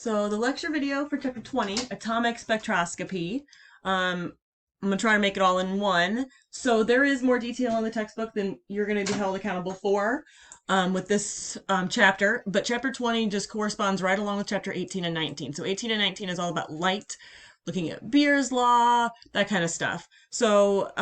So the lecture video for chapter 20, atomic spectroscopy. I'm going to try to make it all in one. So there is more detail in the textbook than you're going to be held accountable for with this chapter. But chapter 20 just corresponds right along with chapter 18 and 19. So 18 and 19 is all about light, looking at Beer's law, that kind of stuff. So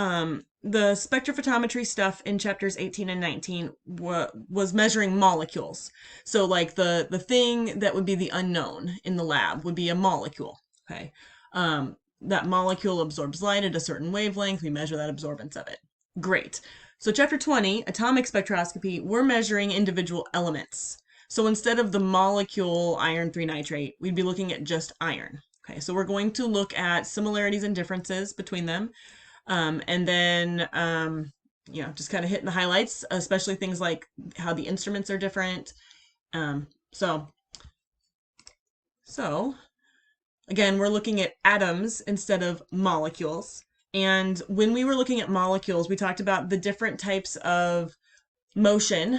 the spectrophotometry stuff in chapters 18 and 19 was measuring molecules. So like the thing that would be the unknown in the lab would be a molecule. Okay. That molecule absorbs light at a certain wavelength. We measure that absorbance of it. Great. So chapter 20, atomic spectroscopy, we're measuring individual elements. So instead of the molecule iron 3 nitrate, we'd be looking at just iron. Okay, so we're going to look at similarities and differences between them. And then, just kind of hitting the highlights, especially things like how the instruments are different. So again, we're looking at atoms instead of molecules. And when we were looking at molecules, we talked about the different types of motion.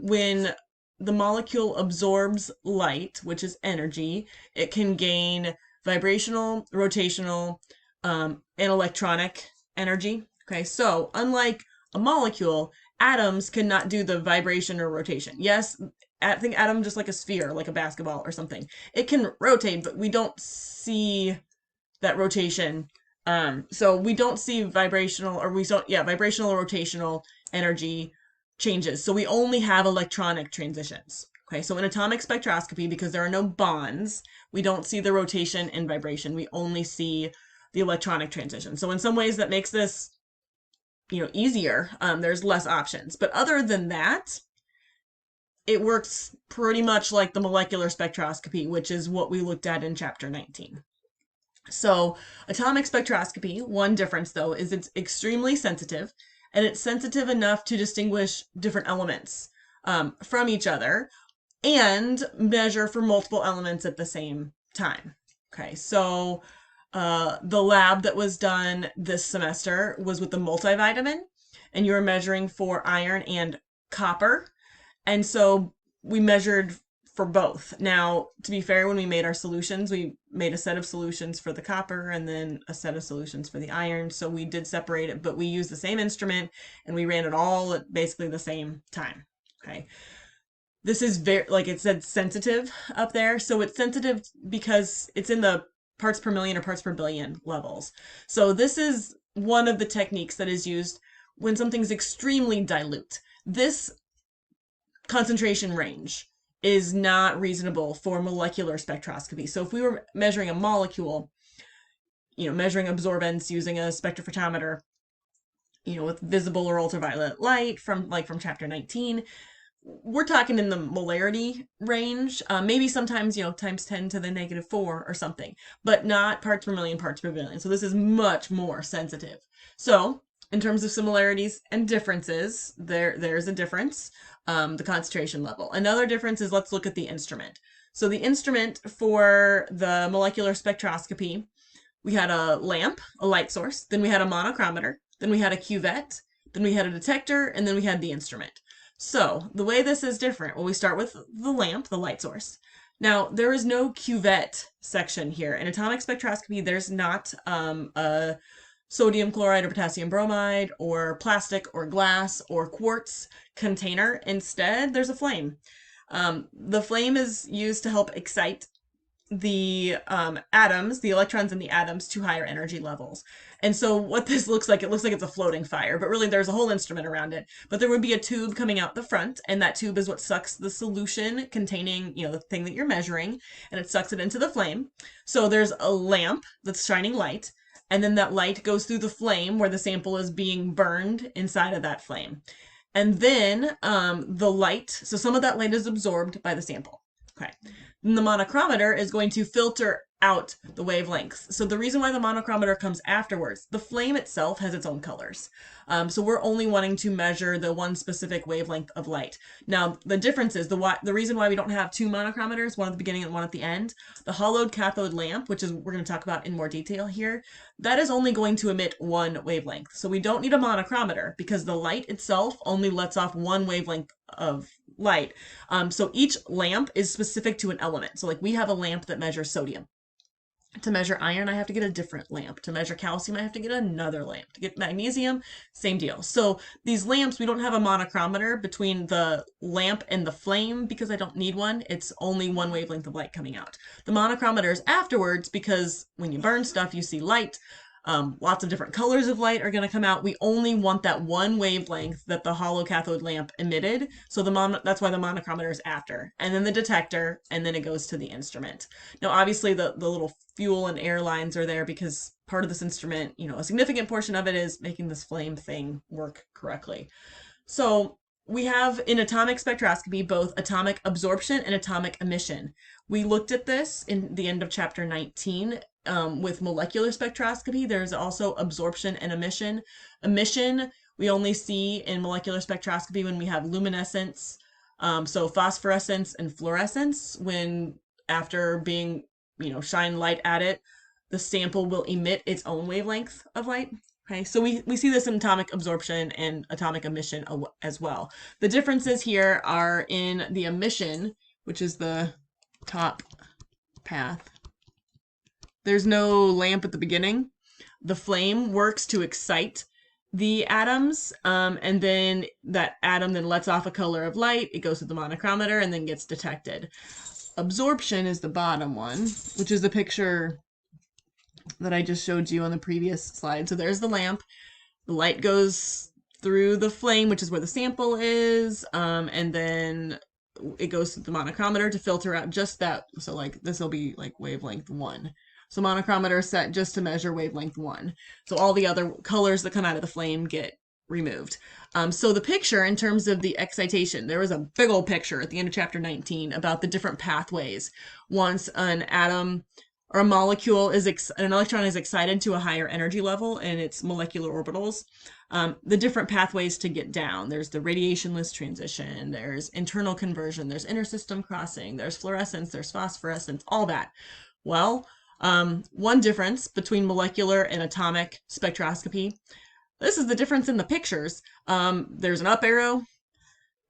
When the molecule absorbs light, which is energy, it can gain vibrational, rotational, and electronic energy. Okay, so unlike a molecule, atoms cannot do the vibration or rotation. Yes, think atom just like a sphere, like a basketball or something. It can rotate, but we don't see that rotation. So we don't see vibrational or rotational energy changes. So we only have electronic transitions. Okay, so in atomic spectroscopy, because there are no bonds, we don't see the rotation and vibration. We only see the electronic transition. So in some ways that makes this, easier. There's less options. But other than that, it works pretty much like the molecular spectroscopy, which is what we looked at in chapter 19. So atomic spectroscopy, one difference though, is it's extremely sensitive, and it's sensitive enough to distinguish different elements from each other and measure for multiple elements at the same time. Okay, so the lab that was done this semester was with the multivitamin, and you were measuring for iron and copper. And so we measured for both. Now, to be fair, when we made our solutions, we made a set of solutions for the copper and then a set of solutions for the iron. So we did separate it, but we used the same instrument and we ran it all at basically the same time. Okay. This is very, like it said, sensitive up there. So it's sensitive because it's in the parts per million or parts per billion levels. So this is one of the techniques that is used when something's extremely dilute. This concentration range is not reasonable for molecular spectroscopy. So if we were measuring a molecule, measuring absorbance using a spectrophotometer, with visible or ultraviolet light from chapter 19, we're talking in the molarity range, maybe sometimes, times 10 to the -4 or something, but not parts per million, parts per billion. So this is much more sensitive. So in terms of similarities and differences, there's a difference, the concentration level. Another difference is, let's look at the instrument. So the instrument for the molecular spectroscopy, we had a lamp, a light source, then we had a monochromator, then we had a cuvette, then we had a detector, and then we had the instrument. So the way this is different, well, we start with the lamp, the light source. Now, there is no cuvette section here. In atomic spectroscopy, there's not a sodium chloride or potassium bromide or plastic or glass or quartz container. Instead, there's a flame. The flame is used to help excite the atoms, the electrons in the atoms, to higher energy levels. And so what this looks like, it looks like it's a floating fire, but really there's a whole instrument around it. But there would be a tube coming out the front, and that tube is what sucks the solution containing, the thing that you're measuring, and it sucks it into the flame. So there's a lamp that's shining light, and then that light goes through the flame where the sample is being burned inside of that flame. And then the light, so some of that light is absorbed by the sample. Okay. And the monochromator is going to filter out the wavelengths. So the reason why the monochromator comes afterwards, the flame itself has its own colors. So we're only wanting to measure the one specific wavelength of light. Now, the difference is the reason why we don't have two monochromators, one at the beginning and one at the end, the Hollow-Cathode Lamp, which is we're going to talk about in more detail here, that is only going to emit one wavelength. So we don't need a monochromator because the light itself only lets off one wavelength of light. So each lamp is specific to an element. So like we have a lamp that measures sodium. To measure iron, I have to get a different lamp. To measure calcium, I have to get another lamp. To get magnesium, same deal. So these lamps, we don't have a monochromator between the lamp and the flame because I don't need one. It's only one wavelength of light coming out. The monochromator is afterwards because when you burn stuff, you see light. Lots of different colors of light are going to come out. We only want that one wavelength that the hollow-cathode lamp emitted. So that's why the monochromator is after. And then the detector, and then it goes to the instrument. Now, obviously, the little fuel and air lines are there because part of this instrument, a significant portion of it is making this flame thing work correctly. So we have in atomic spectroscopy both atomic absorption and atomic emission. We looked at this in the end of chapter 19 with molecular spectroscopy. There's also absorption and emission. Emission we only see in molecular spectroscopy when we have luminescence, so phosphorescence and fluorescence. When after being shine light at it, the sample will emit its own wavelength of light. Okay, so we see this in atomic absorption and atomic emission as well. The differences here are in the emission, which is the top path. There's no lamp at the beginning. The flame works to excite the atoms, and then that atom then lets off a color of light. It goes to the monochromator and then gets detected. Absorption is the bottom one, which is the picture that I just showed you on the previous slide. So there's the lamp. The light goes through the flame, which is where the sample is, and then it goes to the monochromator to filter out just that. So like this will be like wavelength 1. So monochromator is set just to measure wavelength 1. So all the other colors that come out of the flame get removed. So the picture in terms of the excitation, there was a big old picture at the end of chapter 19 about the different pathways. Once an atom or a molecule an electron is excited to a higher energy level in its molecular orbitals, the different pathways to get down. There's the radiationless transition, there's internal conversion, there's intersystem crossing, there's fluorescence, there's phosphorescence, all that. Well, one difference between molecular and atomic spectroscopy, this is the difference in the pictures. There's an up arrow,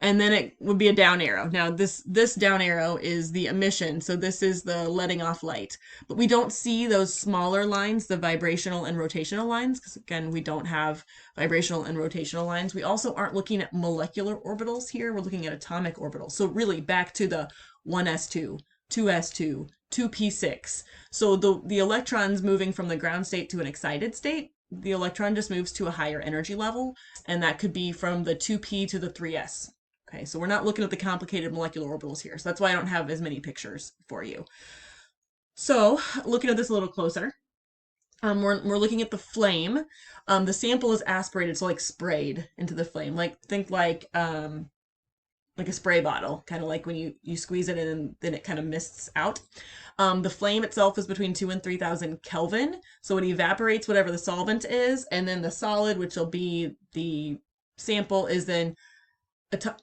and then it would be a down arrow. Now this down arrow is the emission, so this is the letting off light. But we don't see those smaller lines, the vibrational and rotational lines, because again, we don't have vibrational and rotational lines. We also aren't looking at molecular orbitals here, we're looking at atomic orbitals. So really back to the 1s2, 2s2, 2p6. So the electron's moving from the ground state to an excited state. The electron just moves to a higher energy level, and that could be from the 2p to the 3s. Okay, so we're not looking at the complicated molecular orbitals here, so that's why I don't have as many pictures for you. So looking at this a little closer, we're looking at the flame. The sample is aspirated, so like sprayed into the flame. Think like a spray bottle, kind of like when you squeeze it in and then it kind of mists out. The flame itself is between 2,000 and 3,000 Kelvin, so it evaporates whatever the solvent is, and then the solid, which will be the sample, is then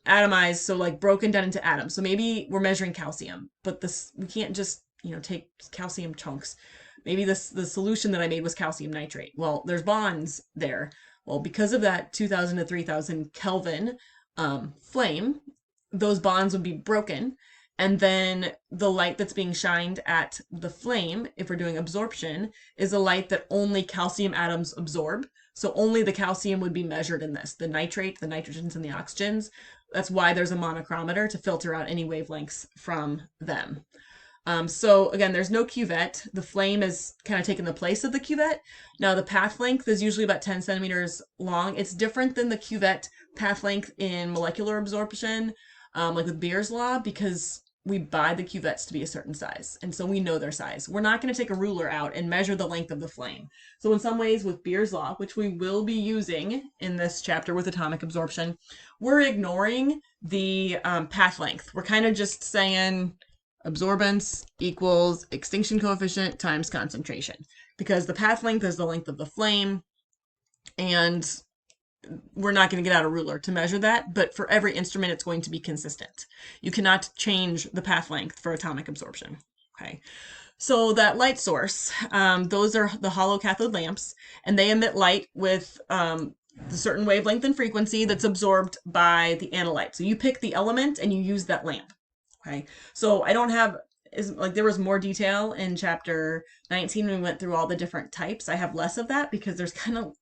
atomized, so like broken down into atoms. So maybe we're measuring calcium, but we can't just take calcium chunks. Maybe the solution that I made was calcium nitrate. Well, there's bonds there. Well, because of that 2,000 to 3,000 Kelvin flame, those bonds would be broken, and then the light that's being shined at the flame, if we're doing absorption, is a light that only calcium atoms absorb. So only the calcium would be measured in this, the nitrate, the nitrogens, and the oxygens. That's why there's a monochromator to filter out any wavelengths from them. So again, there's no cuvette. The flame is kind of taking the place of the cuvette. Now the path length is usually about 10 centimeters long. It's different than the cuvette path length in molecular absorption, like with Beer's law, because we buy the cuvettes to be a certain size, and so we know their size. We're not going to take a ruler out and measure the length of the flame. So in some ways with Beer's law, which we will be using in this chapter with atomic absorption, we're ignoring the path length. We're kind of just saying absorbance equals extinction coefficient times concentration, because the path length is the length of the flame, and we're not going to get out a ruler to measure that, but for every instrument, it's going to be consistent. You cannot change the path length for atomic absorption. Okay, so that light source, those are the hollow-cathode lamps, and they emit light with the certain wavelength and frequency that's absorbed by the analyte. So you pick the element and you use that lamp. Okay. So I don't have there was more detail in chapter 19 when we went through all the different types. I have less of that because there's kind of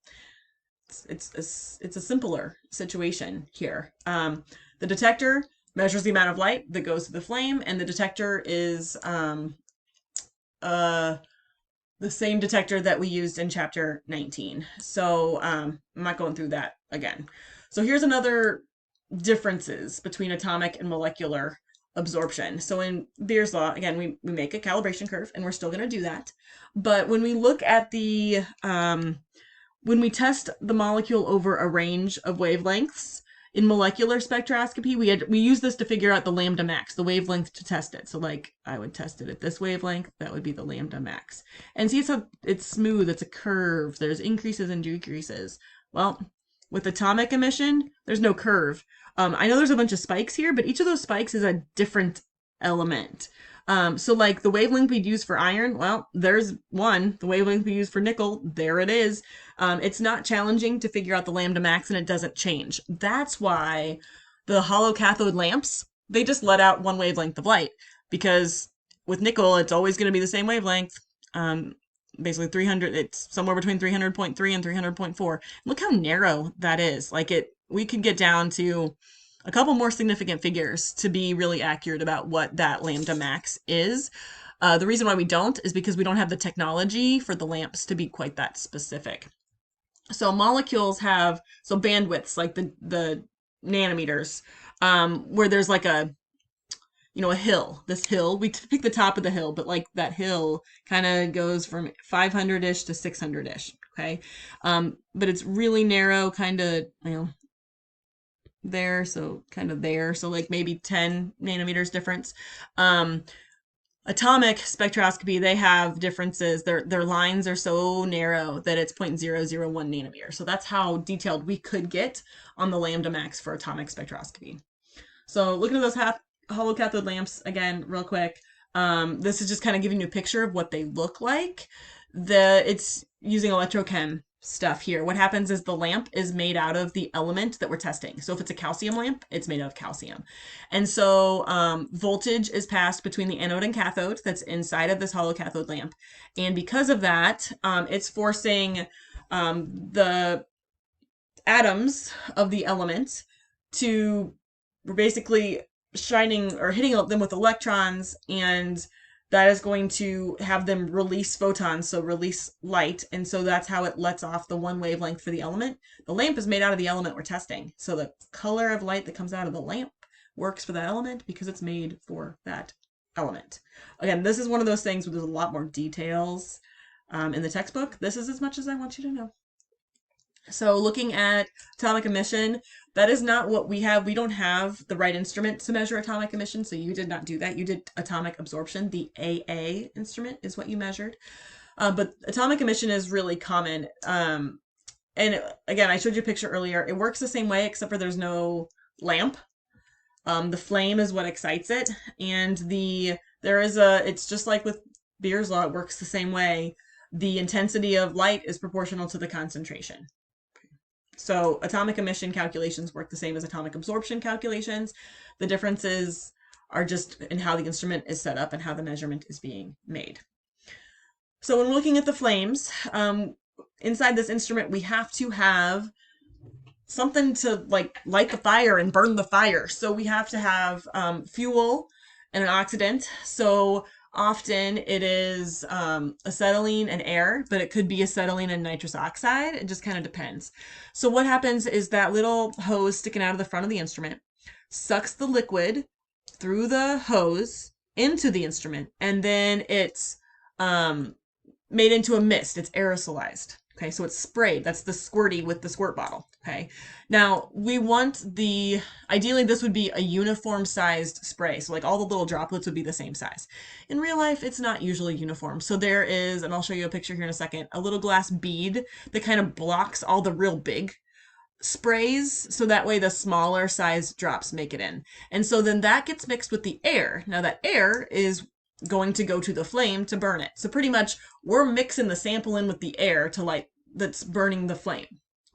it's a simpler situation here. The detector measures the amount of light that goes to the flame, and the detector is the same detector that we used in chapter 19. So I'm not going through that again. So here's another differences between atomic and molecular absorption. So in Beer's law, again, we make a calibration curve, and we're still going to do that. But when we look at the, when we test the molecule over a range of wavelengths, in molecular spectroscopy, we use this to figure out the lambda max, the wavelength to test it. So like I would test it at this wavelength, that would be the lambda max. And see, it's smooth, it's a curve. There's increases and decreases. Well, with atomic emission, there's no curve. I know there's a bunch of spikes here, but each of those spikes is a different element. So like the wavelength we'd use for iron, well, there's one. The wavelength we use for nickel, there it is. It's not challenging to figure out the lambda max, and it doesn't change. That's why the hollow-cathode lamps, they just let out one wavelength of light, because with nickel, it's always going to be the same wavelength. Basically 300, it's somewhere between 300.3 and 300.4. Look how narrow that is. Like we could get down to a couple more significant figures to be really accurate about what that lambda max is. The reason why we don't is because we don't have the technology for the lamps to be quite that specific. So molecules have, so bandwidths, like the nanometers, where there's like a hill. This hill, we pick the top of the hill, but like that hill kind of goes from 500-ish to 600-ish, okay? But it's really narrow, kind of, there, so kind of there, so like maybe 10 nanometers difference. Atomic spectroscopy, they have differences. Their lines are so narrow that it's 0.001 nanometer. So that's how detailed we could get on the lambda max for atomic spectroscopy. So looking at those hollow-cathode lamps again, real quick. This is just kind of giving you a picture of what they look like. It's using electrochem stuff here. What happens is the lamp is made out of the element that we're testing. So if it's a calcium lamp, it's made out of calcium. And so voltage is passed between the anode and cathode that's inside of this hollow-cathode lamp. And because of that, it's forcing the atoms of the element to basically shining or hitting them with electrons, and that is going to have them release photons, so release light, and so that's how it lets off the one wavelength for the element. The lamp is made out of the element we're testing, so the color of light that comes out of the lamp works for that element because it's made for that element. Again, this is one of those things where there's a lot more details in the textbook. This is as much as I want you to know. So looking at atomic emission, that is not what we have. We don't have the right instrument to measure atomic emission, so you did not do that. You did atomic absorption. The AA instrument is what you measured. But atomic emission is really common. And again, I showed you a picture earlier. It works the same way, except for there's no lamp. The flame is what excites it. And it's just like with Beer's law, it works the same way. The intensity of light is proportional to the concentration. So atomic emission calculations work the same as atomic absorption calculations. The differences are just in how the instrument is set up and how the measurement is being made. So when we're looking at the flames, inside this instrument, we have to have something to like light the fire and burn the fire. So we have to have fuel and an oxidant. So often it is acetylene and air, but it could be acetylene and nitrous oxide. It just kind of depends. So what happens is that little hose sticking out of the front of the instrument sucks the liquid through the hose into the instrument, and then it's made into a mist. It's aerosolized. Okay, so it's sprayed. That's the squirty with the squirt bottle. Okay, now we want ideally this would be a uniform sized spray. So like all the little droplets would be the same size. In real life, it's not usually uniform. So there is, and I'll show you a picture here in a second, a little glass bead that kind of blocks all the real big sprays. So that way the smaller size drops make it in. And so then that gets mixed with the air. Now that air is going to go to the flame to burn it. So pretty much we're mixing the sample in with the air to light that's burning the flame.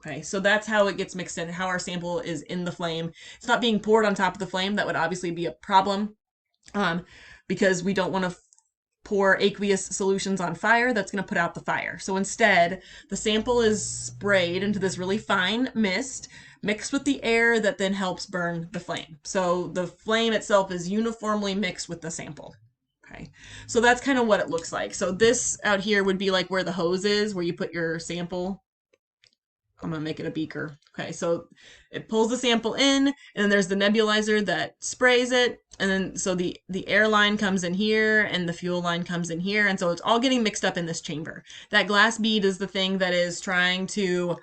Okay, so that's how it gets mixed in, how our sample is in the flame. It's not being poured on top of the flame. That would obviously be a problem, because we don't want to pour aqueous solutions on fire. That's going to put out the fire. So instead, the sample is sprayed into this really fine mist mixed with the air that then helps burn the flame. So the flame itself is uniformly mixed with the sample. Okay, so that's kind of what it looks like. So this out here would be like where the hose is, where you put your sample. I'm going to make it a beaker. Okay, so it pulls the sample in, and then there's the nebulizer that sprays it. And then so the air line comes in here, and the fuel line comes in here. And so it's all getting mixed up in this chamber. That glass bead is the thing that is trying to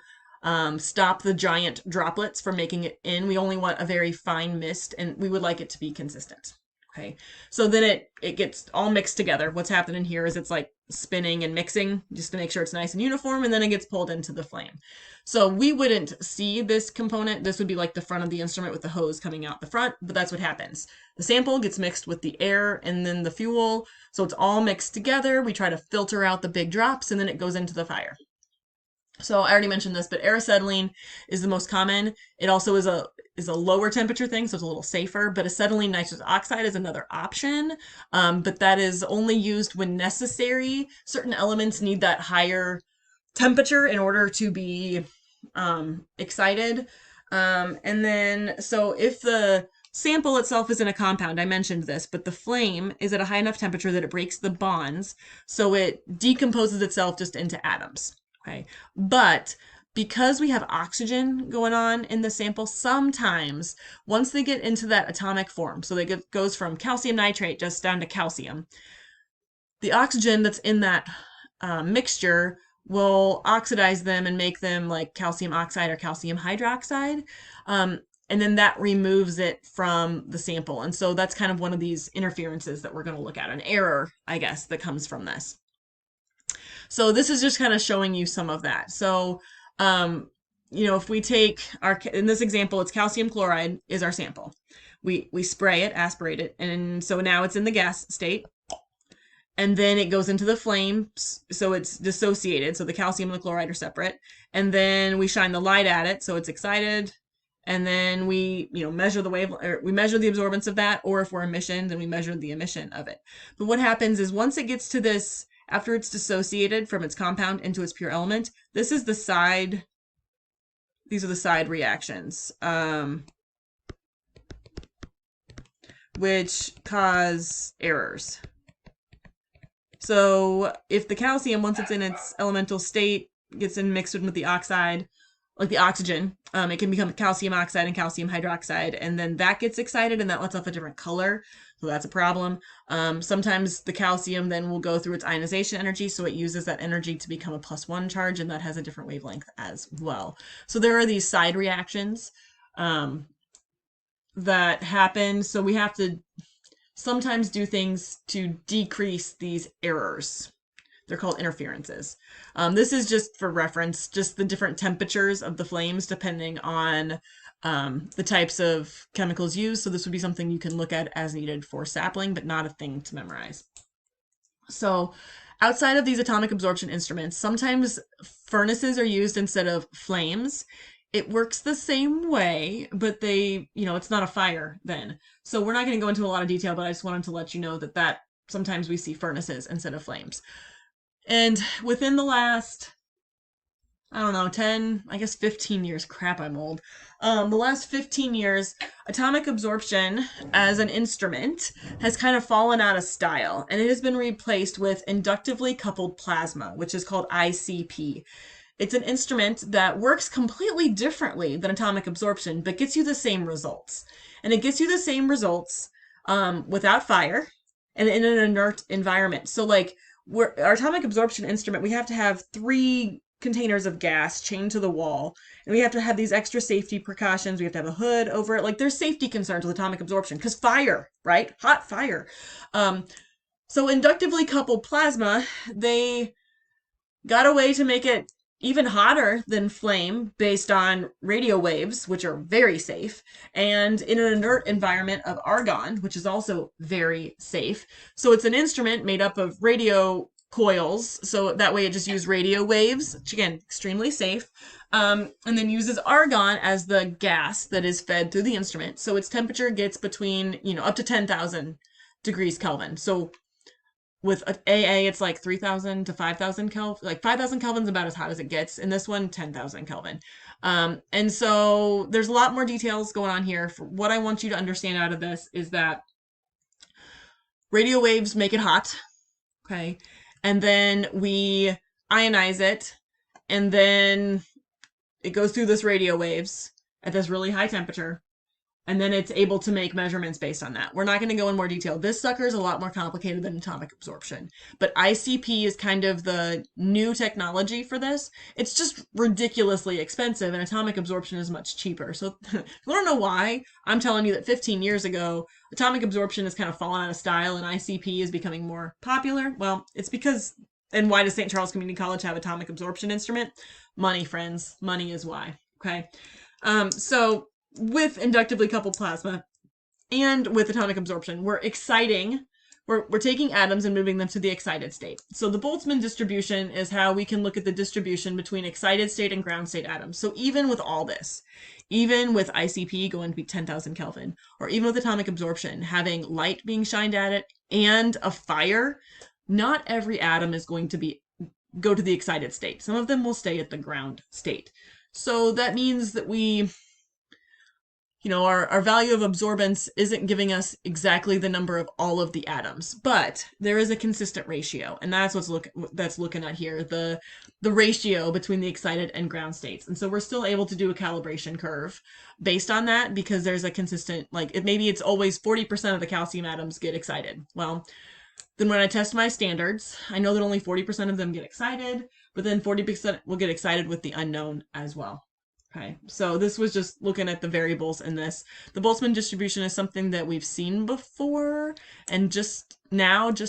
stop the giant droplets from making it in. We only want a very fine mist, and we would like it to be consistent. Okay, so then it gets all mixed together. What's happening here is it's like spinning and mixing just to make sure it's nice and uniform, and then it gets pulled into the flame. So we wouldn't see this component. This would be like the front of the instrument with the hose coming out the front, but that's what happens. The sample gets mixed with the air and then the fuel, so it's all mixed together. We try to filter out the big drops, and then it goes into the fire. So I already mentioned this, but air-acetylene is the most common. It also is a lower temperature thing, so it's a little safer, but acetylene-nitrous oxide is another option, but that is only used when necessary. Certain elements need that higher temperature in order to be excited. And then, so if the sample itself is in a compound, I mentioned this, but the flame is at a high enough temperature that it breaks the bonds, so it decomposes itself just into atoms. Okay, but because we have oxygen going on in the sample, sometimes once they get into that atomic form, so goes from calcium nitrate just down to calcium, the oxygen that's in that mixture will oxidize them and make them like calcium oxide or calcium hydroxide. And then that removes it from the sample. And so that's kind of one of these interferences that we're going to look at, an error, I guess, that comes from this. So this is just kind of showing you some of that. So, if we take in this example, it's calcium chloride is our sample. We spray it, aspirate it, and so now it's in the gas state. And then it goes into the flame, so it's dissociated. So the calcium and the chloride are separate. And then we shine the light at it, so it's excited. And then we, measure the we measure the absorbance of that, or if we're emission, then we measure the emission of it. But what happens is once it gets to this, after it's dissociated from its compound into its pure element, these are the side reactions, which cause errors. So if the calcium, once it's in its elemental state, gets mixed in with the oxide, like the oxygen, it can become calcium oxide and calcium hydroxide, and then that gets excited and that lets off a different color. So that's a problem. Sometimes the calcium then will go through its ionization energy, so it uses that energy to become a +1 charge, and that has a different wavelength as well. So there are these side reactions that happen. So we have to sometimes do things to decrease these errors. They're called interferences. This is just for reference, just the different temperatures of the flames depending on the types of chemicals used. So this would be something you can look at as needed for sapling, but not a thing to memorize. So outside of these atomic absorption instruments, sometimes furnaces are used instead of flames. It works the same way, but it's not a fire then. So we're not going to go into a lot of detail, but I just wanted to let you know that sometimes we see furnaces instead of flames. And within the last, 15 years, crap, I'm old. The last 15 years, atomic absorption as an instrument has kind of fallen out of style, and it has been replaced with inductively coupled plasma, which is called ICP. It's an instrument that works completely differently than atomic absorption, but gets you the same results. And it gets you the same results without fire and in an inert environment. So like our atomic absorption instrument, we have to have 3 containers of gas chained to the wall, and we have to have these extra safety precautions. We have to have a hood over it. Like there's safety concerns with atomic absorption because fire, right? Hot fire. So inductively coupled plasma, they got a way to make it even hotter than flame based on radio waves, which are very safe, and in an inert environment of argon, which is also very safe. So it's an instrument made up of radio coils, so that way it just uses radio waves, which again, extremely safe, and then uses argon as the gas that is fed through the instrument. So its temperature gets between, up to 10,000 degrees Kelvin. So with AA, it's like 3,000 to 5,000 Kelvin. Like 5,000 Kelvin's about as hot as it gets. In this one, 10,000 Kelvin. And so there's a lot more details going on here. What I want you to understand out of this is that radio waves make it hot, okay? And then we ionize it, and then it goes through this radio waves at this really high temperature, and then it's able to make measurements based on that. We're not going to go in more detail. This sucker is a lot more complicated than atomic absorption, but ICP is kind of the new technology for this. It's just ridiculously expensive, and atomic absorption is much cheaper. So if you want to know why, I'm telling you that 15 years ago, atomic absorption has kind of fallen out of style and ICP is becoming more popular. Well, it's because, and why does St. Charles Community College have atomic absorption instrument? Money, friends. Money is why. Okay. So with inductively coupled plasma and with atomic absorption, we're taking atoms and moving them to the excited state. So the Boltzmann distribution is how we can look at the distribution between excited state and ground state atoms. So even with all this, even with ICP going to be 10,000 Kelvin, or even with atomic absorption, having light being shined at it and a fire, not every atom is going to go to the excited state. Some of them will stay at the ground state. So that means that our value of absorbance isn't giving us exactly the number of all of the atoms, but there is a consistent ratio, and that's that's looking at here, the ratio between the excited and ground states. And so we're still able to do a calibration curve based on that, because there's a consistent, maybe it's always 40% of the calcium atoms get excited. Well, then when I test my standards, I know that only 40% of them get excited, but then 40% will get excited with the unknown as well. Okay, so this was just looking at the variables in this. The Boltzmann distribution is something that we've seen before, and just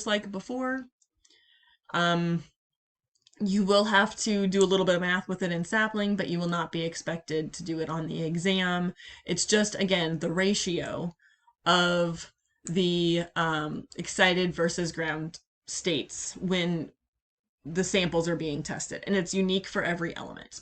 like before, you will have to do a little bit of math with it in sapling, but you will not be expected to do it on the exam. It's just, again, the ratio of the excited versus ground states when the samples are being tested, and it's unique for every element.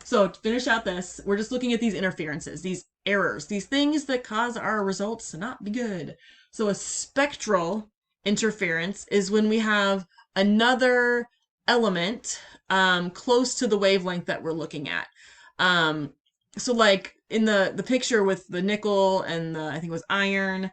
So to finish out this, we're just looking at these interferences, these errors, these things that cause our results to not be good. So a spectral interference is when we have another element close to the wavelength that we're looking at. So like in the picture with the nickel and I think it was iron,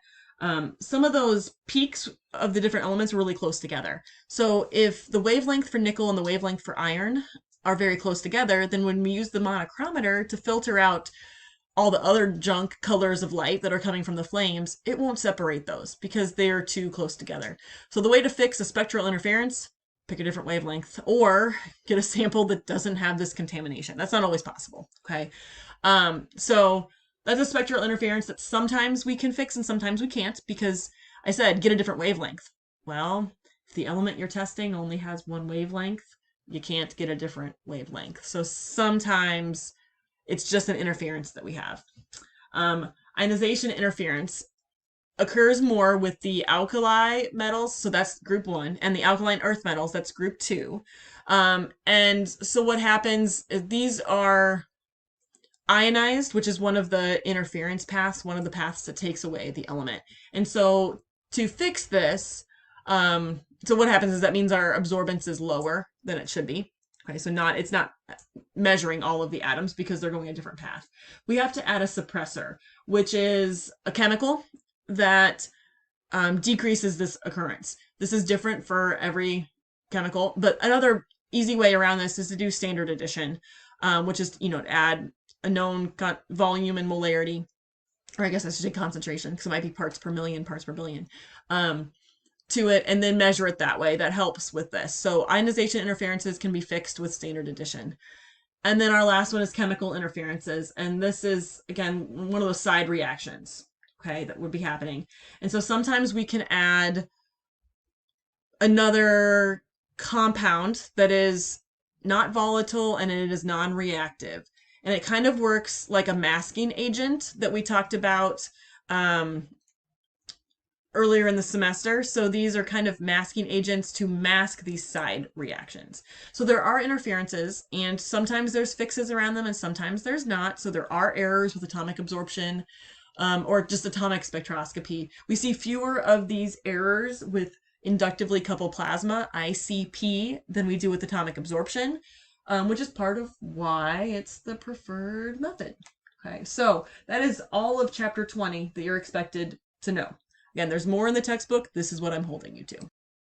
some of those peaks of the different elements are really close together. So if the wavelength for nickel and the wavelength for iron are very close together, then when we use the monochromator to filter out all the other junk colors of light that are coming from the flames, it won't separate those because they are too close together. So the way to fix a spectral interference, pick a different wavelength or get a sample that doesn't have this contamination. That's not always possible, okay? So that's a spectral interference that sometimes we can fix and sometimes we can't, because I said get a different wavelength. Well, if the element you're testing only has one wavelength, you can't get a different wavelength. So sometimes it's just an interference that we have. Ionization interference occurs more with the alkali metals, so that's group 1, and the alkaline earth metals, that's group 2. And so what happens is these are ionized, which is one of the interference paths, one of the paths that takes away the element. And so to fix this, so what happens is that means our absorbance is lower than it should be. Okay, so it's not measuring all of the atoms because they're going a different path. We have to add a suppressor, which is a chemical that decreases this occurrence. This is different for every chemical, but another easy way around this is to do standard addition, which is, to add a known volume and molarity, or I guess I should say concentration, because it might be parts per million, parts per billion, to it, and then measure it that way. That helps with this. So ionization interferences can be fixed with standard addition. And then our last one is chemical interferences. And this is, again, one of those side reactions, okay, that would be happening. And so sometimes we can add another compound that is not volatile and it is non-reactive. And it kind of works like a masking agent that we talked about earlier in the semester. So these are kind of masking agents to mask these side reactions. So there are interferences, and sometimes there's fixes around them and sometimes there's not. So there are errors with atomic absorption, or just atomic spectroscopy. We see fewer of these errors with inductively coupled plasma, ICP, than we do with atomic absorption, which is part of why it's the preferred method. Okay, so that is all of chapter 20 that you're expected to know. Again, there's more in the textbook. This is what I'm holding you to.